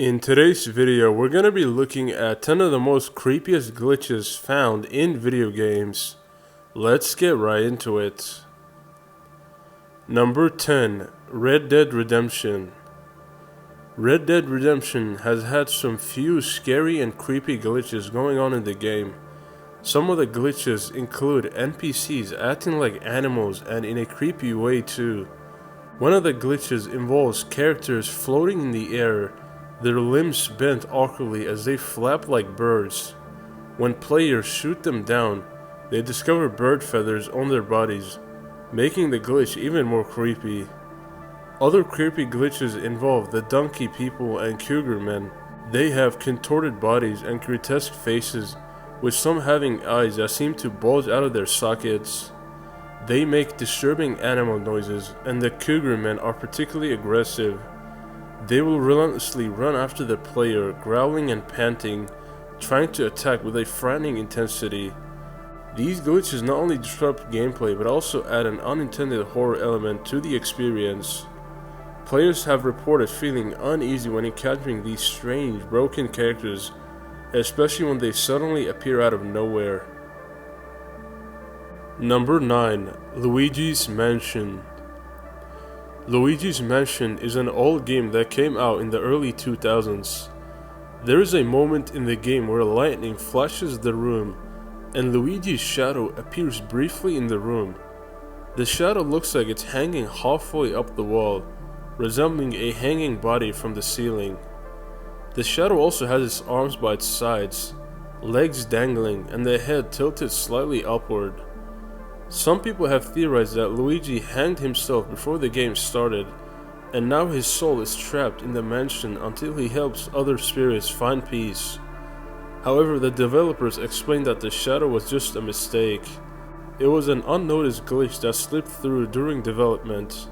In today's video, we're going to be looking at 10 of the most creepiest glitches found in video games. Let's get right into it. Number 10. Red Dead Redemption. Red Dead Redemption has had some few scary and creepy glitches going on in the game. Some of the glitches include NPCs acting like animals and in a creepy way too. One of the glitches involves characters floating in the air, their limbs bent awkwardly as they flap like birds. When players shoot them down, they discover bird feathers on their bodies, making the glitch even more creepy. Other creepy glitches involve the donkey people and cougar men. They have contorted bodies and grotesque faces, with some having eyes that seem to bulge out of their sockets. They make disturbing animal noises, and the cougar men are particularly aggressive. They will relentlessly run after the player, growling and panting, trying to attack with a frightening intensity. These glitches not only disrupt gameplay but also add an unintended horror element to the experience. Players have reported feeling uneasy when encountering these strange, broken characters, especially when they suddenly appear out of nowhere. Number 9. Luigi's Mansion. Luigi's Mansion is an old game that came out in the early 2000s. There is a moment in the game where lightning flashes the room, and Luigi's shadow appears briefly in the room. The shadow looks like it's hanging halfway up the wall, resembling a hanging body from the ceiling. The shadow also has its arms by its sides, legs dangling, and the head tilted slightly upward. Some people have theorized that Luigi hanged himself before the game started, and now his soul is trapped in the mansion until he helps other spirits find peace. However, the developers explained that the shadow was just a mistake. It was an unnoticed glitch that slipped through during development.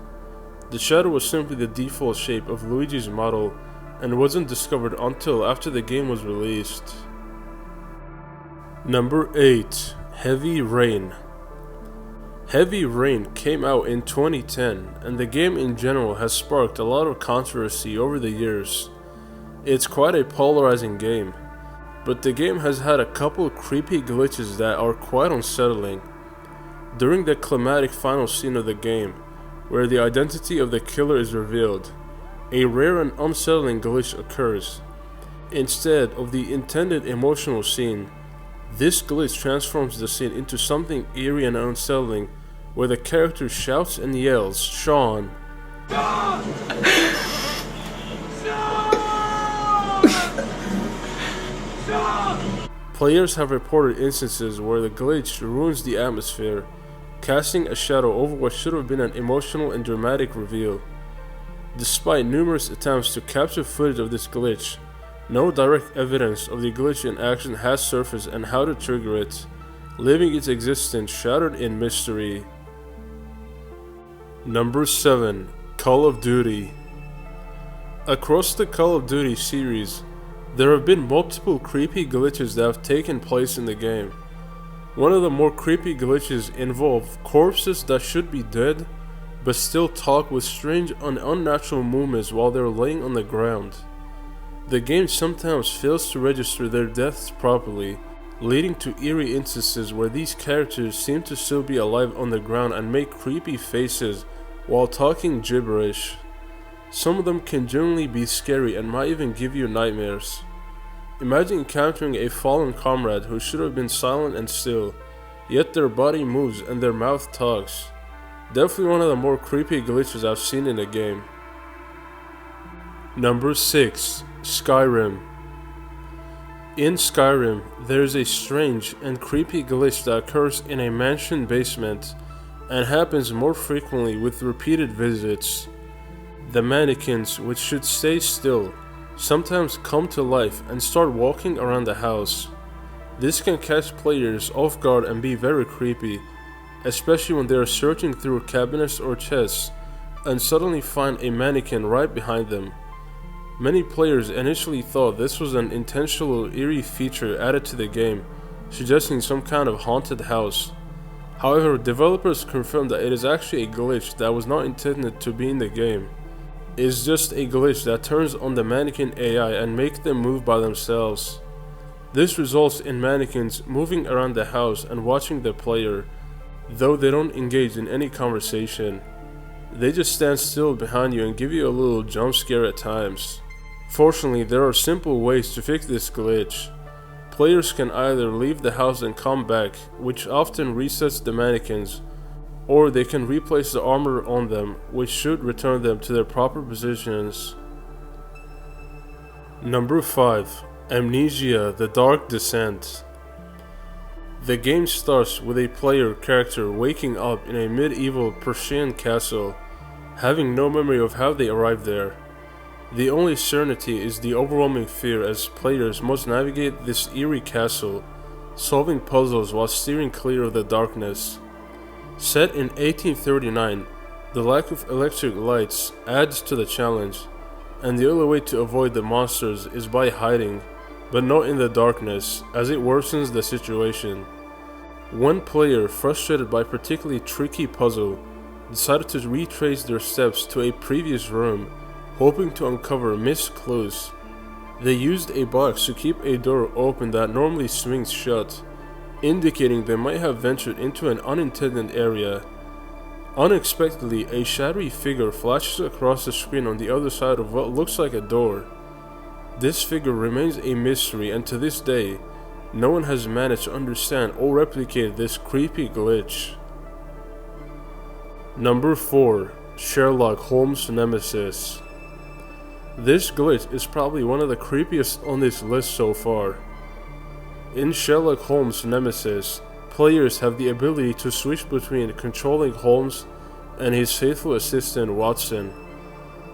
The shadow was simply the default shape of Luigi's model and wasn't discovered until after the game was released. Number 8. Heavy Rain. Heavy Rain came out in 2010, and the game in general has sparked a lot of controversy over the years. It's quite a polarizing game, but the game has had a couple creepy glitches that are quite unsettling. During the climactic final scene of the game, where the identity of the killer is revealed, a rare and unsettling glitch occurs. Instead of the intended emotional scene, this glitch transforms the scene into something eerie and unsettling, where the character shouts and yells, "Sean!" Sean! Sean! Players have reported instances where the glitch ruins the atmosphere, casting a shadow over what should have been an emotional and dramatic reveal. Despite numerous attempts to capture footage of this glitch, no direct evidence of the glitch in action has surfaced and how to trigger it, leaving its existence shrouded in mystery. Number 7. Call of Duty. Across the Call of Duty series, there have been multiple creepy glitches that have taken place in the game. One of the more creepy glitches involve corpses that should be dead, but still talk with strange and unnatural movements while they're laying on the ground. The game sometimes fails to register their deaths properly, leading to eerie instances where these characters seem to still be alive on the ground and make creepy faces while talking gibberish. Some of them can genuinely be scary and might even give you nightmares. Imagine encountering a fallen comrade who should have been silent and still, yet their body moves and their mouth talks. Definitely one of the more creepy glitches I've seen in a game. Number 6. Skyrim. In Skyrim, there is a strange and creepy glitch that occurs in a mansion basement and happens more frequently with repeated visits. The mannequins, which should stay still, sometimes come to life and start walking around the house. This can catch players off guard and be very creepy, especially when they are searching through cabinets or chests and suddenly find a mannequin right behind them. Many players initially thought this was an intentional eerie feature added to the game, suggesting some kind of haunted house. However, developers confirmed that it is actually a glitch that was not intended to be in the game. is just a glitch that turns on the mannequin AI and makes them move by themselves. This results in mannequins moving around the house and watching the player, though they don't engage in any conversation. They just stand still behind you and give you a little jump scare at times. Fortunately, there are simple ways to fix this glitch. Players can either leave the house and come back, which often resets the mannequins, or they can replace the armor on them, which should return them to their proper positions. Number 5. Amnesia: The Dark Descent. The game starts with a player character waking up in a medieval Persian castle, having no memory of how they arrived there. The only certainty is the overwhelming fear as players must navigate this eerie castle, solving puzzles while steering clear of the darkness. Set in 1839, the lack of electric lights adds to the challenge, and the only way to avoid the monsters is by hiding, but not in the darkness, as it worsens the situation. One player, frustrated by a particularly tricky puzzle, decided to retrace their steps to a previous room, hoping to uncover missed clues. They used a box to keep a door open that normally swings shut, indicating they might have ventured into an unintended area. Unexpectedly, a shadowy figure flashes across the screen on the other side of what looks like a door. This figure remains a mystery, and to this day, no one has managed to understand or replicate this creepy glitch. Number 4. Sherlock Holmes' Nemesis. This glitch is probably one of the creepiest on this list so far. In Sherlock Holmes' Nemesis, players have the ability to switch between controlling Holmes and his faithful assistant Watson.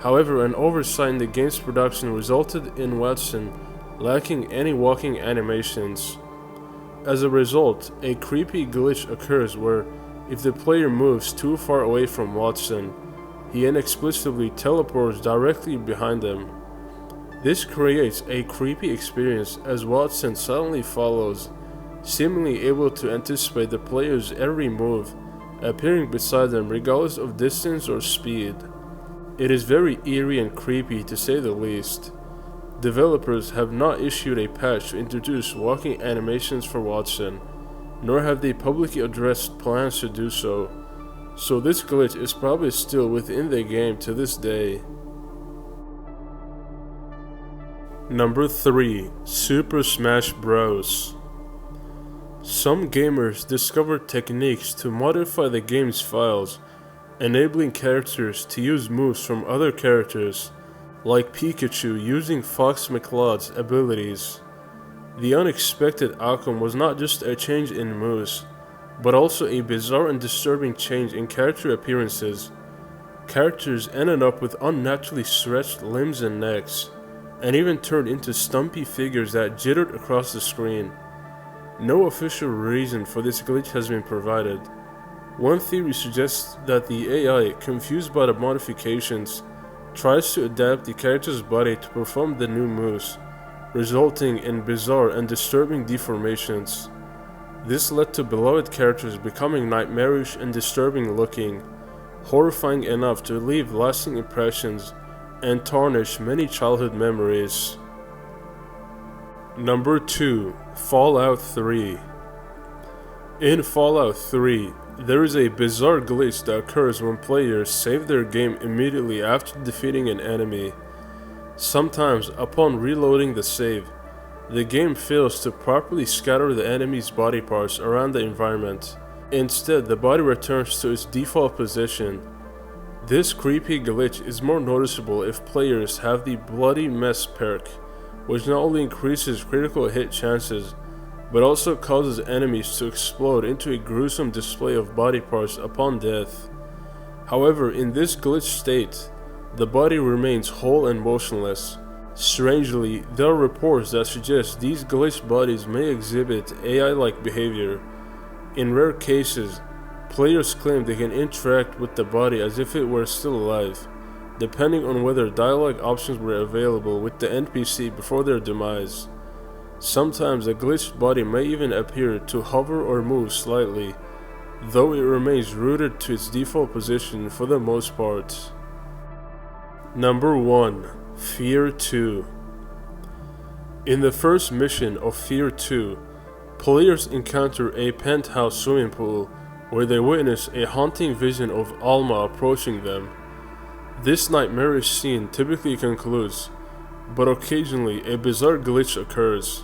However, an oversight in the game's production resulted in Watson lacking any walking animations. As a result, a creepy glitch occurs where, if the player moves too far away from Watson, he inexplicably teleports directly behind them. This creates a creepy experience as Watson silently follows, seemingly able to anticipate the player's every move, appearing beside them regardless of distance or speed. It is very eerie and creepy to say the least. Developers have not issued a patch to introduce walking animations for Watson, nor have they publicly addressed plans to do so, so this glitch is probably still within the game to this day. Number 3. Super Smash Bros. Some gamers discovered techniques to modify the game's files, enabling characters to use moves from other characters, like Pikachu using Fox McCloud's abilities. The unexpected outcome was not just a change in moves, but also a bizarre and disturbing change in character appearances. Characters ended up with unnaturally stretched limbs and necks, and even turned into stumpy figures that jittered across the screen. No official reason for this glitch has been provided. One theory suggests that the AI, confused by the modifications, tries to adapt the character's body to perform the new moves, resulting in bizarre and disturbing deformations. This led to beloved characters becoming nightmarish and disturbing looking, horrifying enough to leave lasting impressions and tarnish many childhood memories. Number 2. Fallout 3. In Fallout 3, there is a bizarre glitch that occurs when players save their game immediately after defeating an enemy. Sometimes, upon reloading the save, the game fails to properly scatter the enemy's body parts around the environment. Instead, the body returns to its default position. This creepy glitch is more noticeable if players have the Bloody Mess perk, which not only increases critical hit chances, but also causes enemies to explode into a gruesome display of body parts upon death. However, in this glitched state, the body remains whole and motionless. Strangely, there are reports that suggest these glitched bodies may exhibit AI-like behavior. In rare cases, players claim they can interact with the body as if it were still alive, depending on whether dialogue options were available with the NPC before their demise. Sometimes the glitched body may even appear to hover or move slightly, though it remains rooted to its default position for the most part. Number 1. Fear 2. In the first mission of Fear 2, players encounter a penthouse swimming pool where they witness a haunting vision of Alma approaching them. This nightmarish scene typically concludes, but occasionally a bizarre glitch occurs.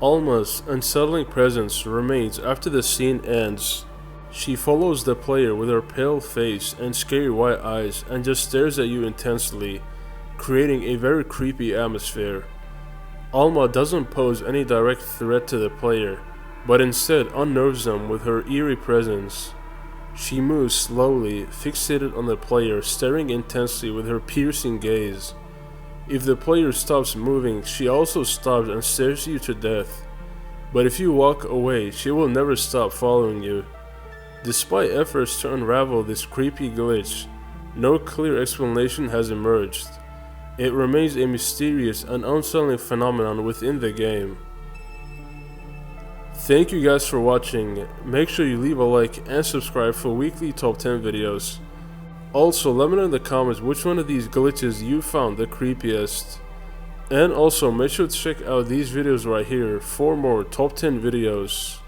Alma's unsettling presence remains after the scene ends. She follows the player with her pale face and scary white eyes and just stares at you intensely, creating a very creepy atmosphere. Alma doesn't pose any direct threat to the player, but instead unnerves them with her eerie presence. She moves slowly, fixated on the player, staring intensely with her piercing gaze. If the player stops moving, she also stops and stares you to death. But if you walk away, she will never stop following you. Despite efforts to unravel this creepy glitch, no clear explanation has emerged. It remains a mysterious and unsettling phenomenon within the game. Thank you guys for watching. Make sure you leave a like and subscribe for weekly top 10 videos. Also, let me know in the comments which one of these glitches you found the creepiest. And also, make sure to check out these videos right here for more top 10 videos.